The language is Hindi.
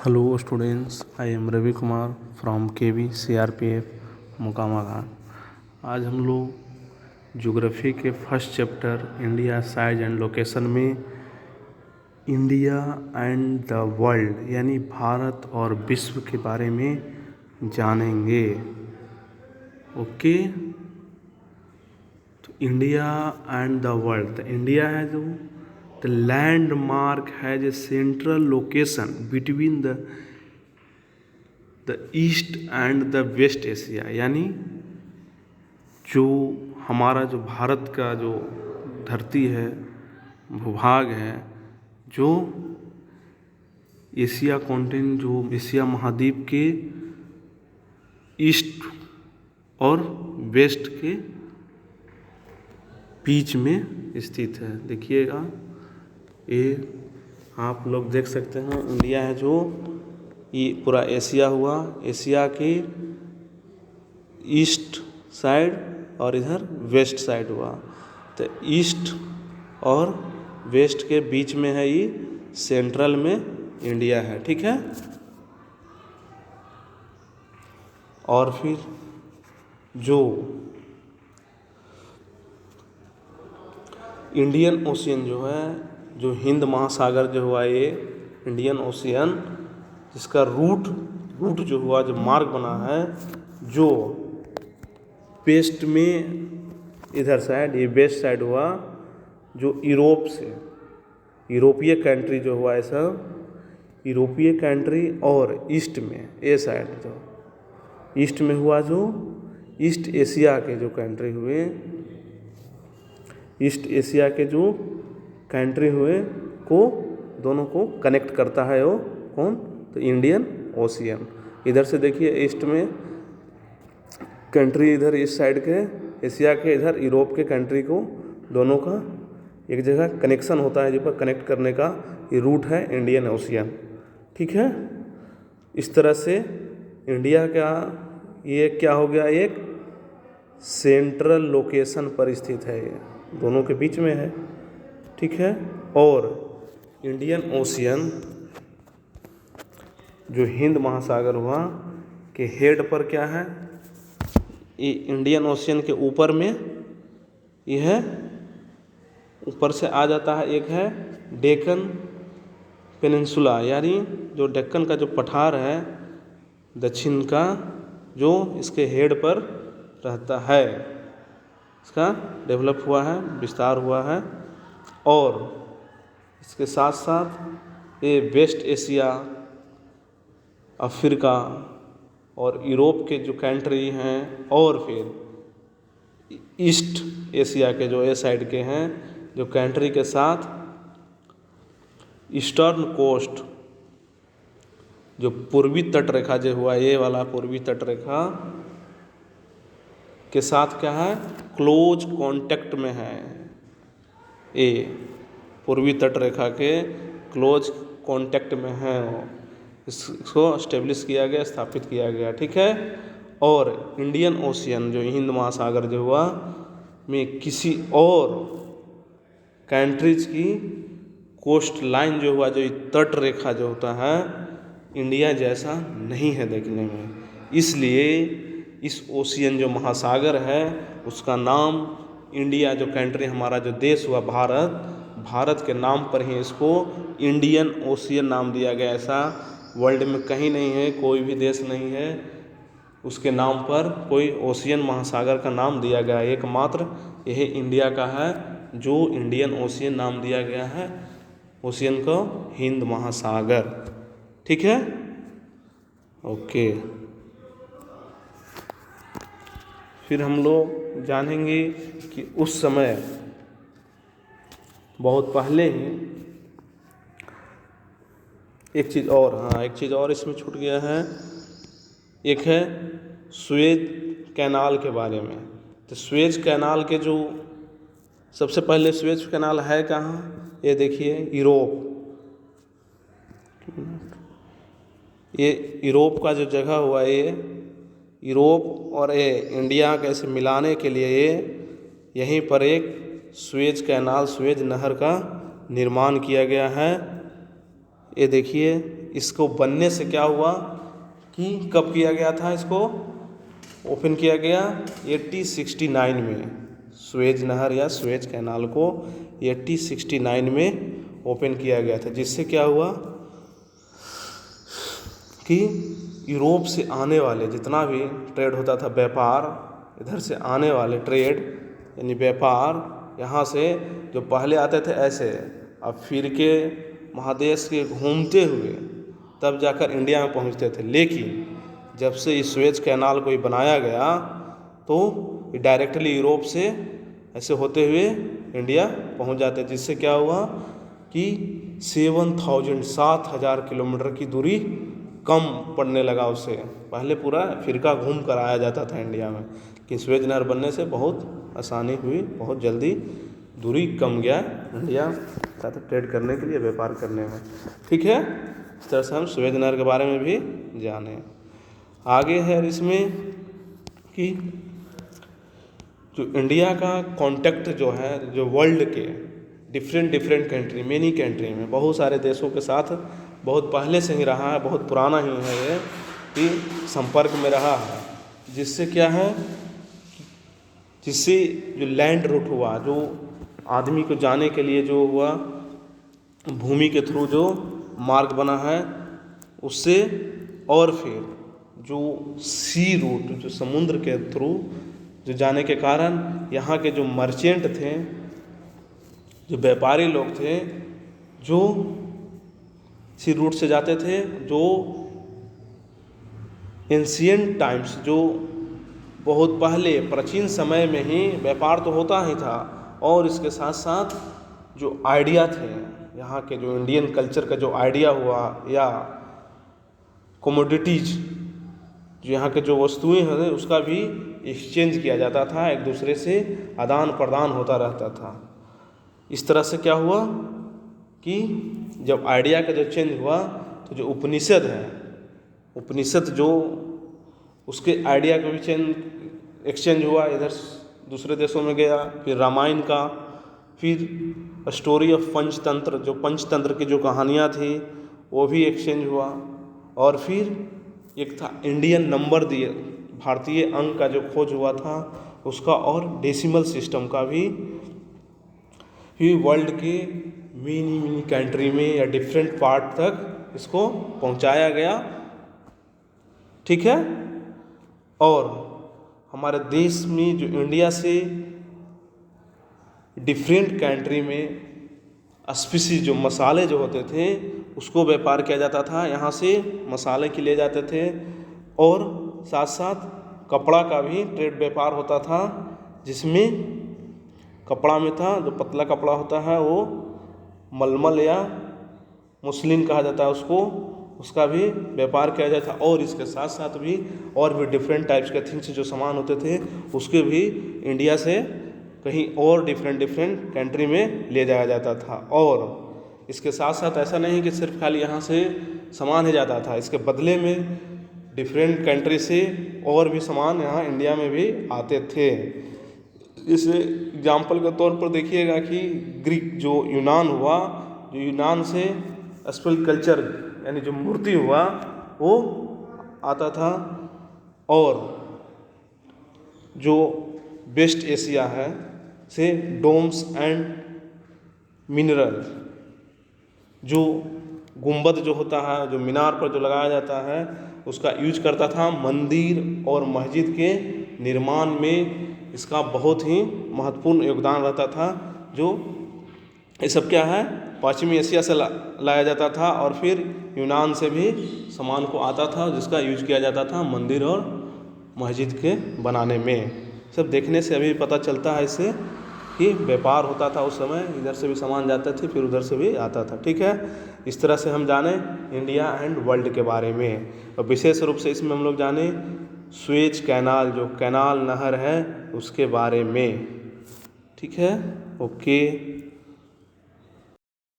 Hello students, I am Ravi Kumar from KV CRPF Mokama घाट। आज हम लोग ज्योग्राफी के first chapter India size and location में इंडिया एंड द वर्ल्ड यानी भारत और विश्व के बारे में जानेंगे। ओके, तो India and the world, India है जो the landmark has a central location between the east and the west Asia, यानी जो हमारा जो भारत का जो धरती है, भूभाग है, जो एशिया कॉन्टिनेंट, जो एशिया महाद्वीप के ईस्ट और वेस्ट के बीच में स्थित है। देखिएगा, ये आप लोग देख सकते हैं, इंडिया है जो ये पूरा एशिया हुआ, एशिया के ईस्ट साइड और इधर वेस्ट साइड हुआ। तो ईस्ट और वेस्ट के बीच में है, ये सेंट्रल में इंडिया है। ठीक है, और फिर जो इंडियन ओशियन जो है, जो हिंद महासागर जो हुआ, ये इंडियन ओशियन, जिसका रूट जो हुआ, जो मार्ग बना है, जो वेस्ट में इधर साइड, ये वेस्ट साइड हुआ, जो यूरोप से यूरोपीय कंट्री जो हुआ, ऐसा यूरोपीय कंट्री, और ईस्ट में ये साइड जो ईस्ट में हुआ, जो ईस्ट एशिया के जो कंट्री हुए, ईस्ट एशिया के जो कंट्री हुए को दोनों को कनेक्ट करता है वो कौन, तो इंडियन ओशियन। इधर से देखिए, ईस्ट में कंट्री, इधर इस साइड के एशिया के, इधर यूरोप के कंट्री को, दोनों का एक जगह कनेक्शन होता है, जो पर कनेक्ट करने का ये रूट है इंडियन ओशियन। ठीक है, इस तरह से इंडिया का ये क्या हो गया, एक सेंट्रल लोकेशन पर स्थित है, ये दोनों के बीच में है। ठीक है, और इंडियन ओशियन जो हिंद महासागर हुआ के हेड पर क्या है, ये इंडियन ओशियन के ऊपर में ये है, ऊपर से आ जाता है, एक है डेक्कन पेनिनसुला, यानी जो डेक्कन का जो पठार है दक्षिण का, जो इसके हेड पर रहता है, इसका डेवलप हुआ है, विस्तार हुआ है। और इसके साथ साथ ये वेस्ट एशिया, अफ्रीका और यूरोप के जो कंट्री हैं, और फिर ईस्ट एशिया के जो ए साइड के हैं जो कंट्री के साथ ईस्टर्न कोस्ट, जो पूर्वी तट रेखा जो हुआ, ये वाला पूर्वी तट रेखा के साथ क्या है, क्लोज कांटेक्ट में है। ये पूर्वी तट रेखा के क्लोज कांटेक्ट में है, इसको स्टेब्लिश किया गया, स्थापित किया गया। ठीक है, और इंडियन ओशियन जो हिंद महासागर जो हुआ में किसी और कंट्रीज की कोस्ट लाइन जो हुआ, जो तट रेखा जो होता है, इंडिया जैसा नहीं है देखने में, इसलिए इस ओशियन जो महासागर है उसका नाम इंडिया जो कंट्री, हमारा जो देश हुआ भारत के नाम पर ही इसको इंडियन ओशियन नाम दिया गया। ऐसा वर्ल्ड में कहीं नहीं है, कोई भी देश नहीं है उसके नाम पर कोई ओशियन महासागर का नाम दिया गया, एकमात्र यही इंडिया का है जो इंडियन ओशियन नाम दिया गया है, ओशियन को हिंद महासागर। ठीक है, ओके। फिर हम लोग जानेंगे कि उस समय बहुत पहले ही एक चीज़ और इसमें छूट गया है, एक है सुएज कैनाल के बारे में। तो सुएज कैनाल के जो सबसे पहले सुएज कैनाल है कहाँ, ये देखिए यूरोप, ये यूरोप का जो जगह हुआ, ये यूरोप और ये इंडिया कैसे मिलाने के लिए ये यहीं पर एक सुएज कैनाल, सुएज नहर का निर्माण किया गया है। ये देखिए, इसको बनने से क्या हुआ कि कब किया गया था, इसको ओपन किया गया 1869 में। सुएज नहर या सुएज कैनाल को 1869 में ओपन किया गया था, जिससे क्या हुआ कि यूरोप से आने वाले जितना भी ट्रेड होता था, व्यापार, इधर से आने वाले ट्रेड यानी व्यापार, यहाँ से जो पहले आते थे ऐसे, अब फिर के महादेश के घूमते हुए तब जाकर इंडिया में पहुँचते थे। लेकिन जब से इस सुएज कैनाल को बनाया गया तो डायरेक्टली यूरोप से ऐसे होते हुए इंडिया पहुँच जाते, जिससे क्या हुआ कि 7,000 किलोमीटर की दूरी कम पड़ने लगा उससे। पहले पूरा फिरका घूम कर आया जाता था इंडिया में, कि सुएज नहर बनने से बहुत आसानी हुई, बहुत जल्दी दूरी कम गया इंडिया साथ ट्रेड करने के लिए, व्यापार करने में। ठीक है, इस तरह से हम सुएज नहर के बारे में भी जाने। आगे है इसमें कि जो इंडिया का कॉन्टैक्ट जो है, जो वर्ल्ड के डिफरेंट कंट्री, मेनी कंट्री में, बहुत सारे देशों के साथ बहुत पहले से ही रहा है, बहुत पुराना ही है ये, कि संपर्क में रहा है। जिससे क्या है, जिससे जो लैंड रूट हुआ, जो आदमी को जाने के लिए जो हुआ, भूमि के थ्रू जो मार्ग बना है उससे, और फिर जो सी रूट, जो समुद्र के थ्रू जो जाने के कारण यहाँ के जो मर्चेंट थे, जो व्यापारी लोग थे, जो सी रूट से जाते थे, जो एंशिएंट टाइम्स, जो बहुत पहले प्राचीन समय में ही व्यापार तो होता ही था, और इसके साथ साथ जो आइडिया थे यहाँ के, जो इंडियन कल्चर का जो आइडिया हुआ, या कमोडिटीज, जो यहाँ के जो वस्तुएं हैं उसका भी एक्सचेंज किया जाता था, एक दूसरे से आदान प्रदान होता रहता था। इस तरह से क्या हुआ कि जब आइडिया का जो चेंज हुआ तो जो उपनिषद है, उपनिषद जो उसके आइडिया का भी एक्सचेंज हुआ, इधर दूसरे देशों में गया। फिर रामायण का, फिर स्टोरी ऑफ पंचतंत्र, जो पंचतंत्र की जो कहानियाँ थी वो भी एक्सचेंज हुआ। और फिर एक था इंडियन नंबर दिए, भारतीय अंक का जो खोज हुआ था उसका, और डेसिमल सिस्टम का भी वर्ल्ड के मेनी कंट्री में या डिफरेंट पार्ट तक इसको पहुंचाया गया। ठीक है, और हमारे देश में जो इंडिया से डिफरेंट कंट्री में स्पीसीज, जो मसाले जो होते थे उसको व्यापार किया जाता था, यहाँ से मसाले के ले जाते थे, और साथ साथ कपड़ा का भी ट्रेड व्यापार होता था, जिसमें कपड़ा में था, जो पतला कपड़ा होता है वो मलमल या मुस्लिन कहा जाता है उसको, उसका भी व्यापार किया जाता था। और इसके साथ साथ भी और भी डिफरेंट टाइप्स के थिंग्स जो सामान होते थे उसके भी इंडिया से कहीं और डिफरेंट कंट्री में ले जाया जाता था। और इसके साथ साथ ऐसा नहीं कि सिर्फ खाली यहाँ से सामान ही जाता था, इसके बदले में डिफरेंट कंट्री से और भी सामान यहाँ इंडिया में भी आते थे। जैसे एग्जाम्पल के तौर पर देखिएगा कि ग्रीक जो यूनान हुआ, जो यूनान से स्पेल कल्चर यानी जो मूर्ति हुआ वो आता था, और जो वेस्ट एशिया है से डोम्स एंड मिनरल, जो गुंबद जो होता है, जो मीनार पर जो लगाया जाता है उसका यूज करता था मंदिर और मस्जिद के निर्माण में। इसका बहुत ही महत्वपूर्ण योगदान रहता था। जो ये सब क्या है, पश्चिमी एशिया से लाया जाता था, और फिर यूनान से भी सामान को आता था, जिसका यूज किया जाता था मंदिर और मस्जिद के बनाने में। सब देखने से अभी पता चलता है इससे कि व्यापार होता था उस समय, इधर से भी सामान जाते थे फिर उधर से भी आता था। ठीक है, इस तरह से हम जाने इंडिया एंड वर्ल्ड के बारे में, और विशेष रूप से इसमें हम लोग जाने सुएज कैनाल, जो कैनाल नहर है उसके बारे में। ठीक है, ओके।